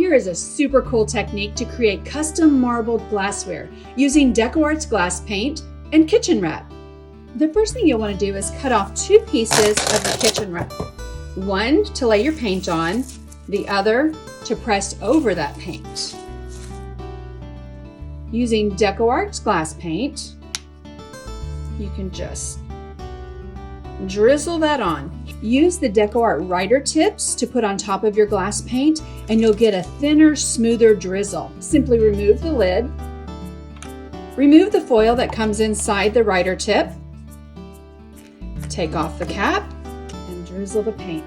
Here is a super cool technique to create custom marbled glassware using DecoArt's glass paint and kitchen wrap. The first thing you'll want to do is cut off 2 pieces of the kitchen wrap. One to lay your paint on, the other to press over that paint. Using DecoArt's glass paint, you can just drizzle that on. Use the DecoArt writer tips to put on top of your glass paint and you'll get a thinner, smoother drizzle. Simply remove the lid. Remove the foil that comes inside the writer tip. Take off the cap and drizzle the paint.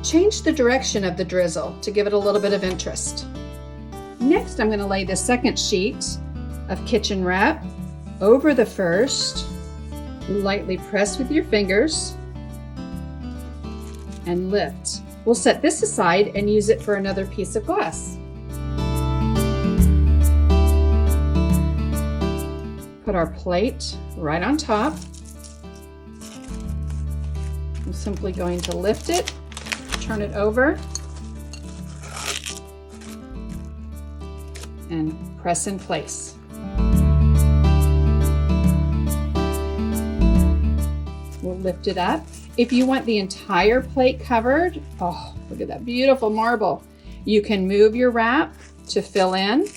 Change the direction of the drizzle to give it a little bit of interest. Next, I'm going to lay the second sheet of kitchen wrap over the first. Lightly press with your fingers and lift. We'll set this aside and use it for another piece of glass. Put our plate right on top. I'm simply going to lift it, turn it over, and press in place. We'll lift it up. If you want the entire plate covered, oh, look at that beautiful marble. You can move your wrap to fill in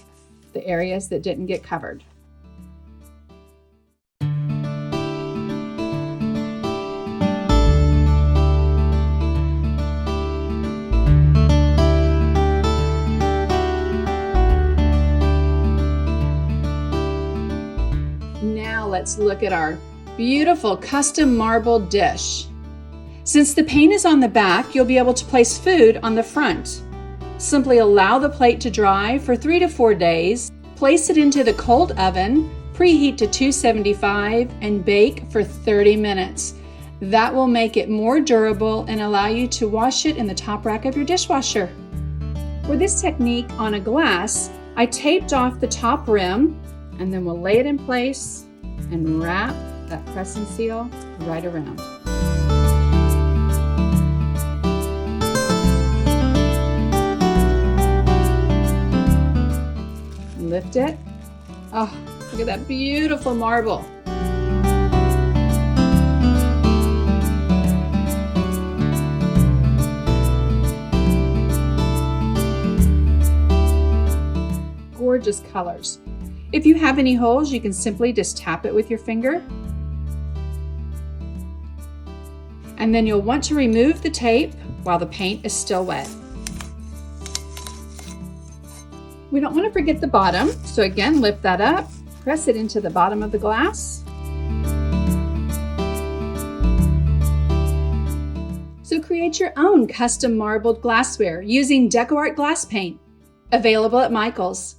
the areas that didn't get covered. Now let's look at our beautiful custom marble dish. Since the paint is on the back, you'll be able to place food on the front. Simply allow the plate to dry for 3 to 4 days, place it into the cold oven, preheat to 275, and bake for 30 minutes. That will make it more durable and allow you to wash it in the top rack of your dishwasher. For this technique on a glass, I taped off the top rim, and then we'll lay it in place and wrap that press and seal right around. Lift it. Oh, look at that beautiful marble. Gorgeous colors. If you have any holes, you can simply just tap it with your finger. And then you'll want to remove the tape while the paint is still wet. We don't want to forget the bottom, so again, lift that up, press it into the bottom of the glass. So create your own custom marbled glassware using DecoArt Glass Paint, available at Michael's.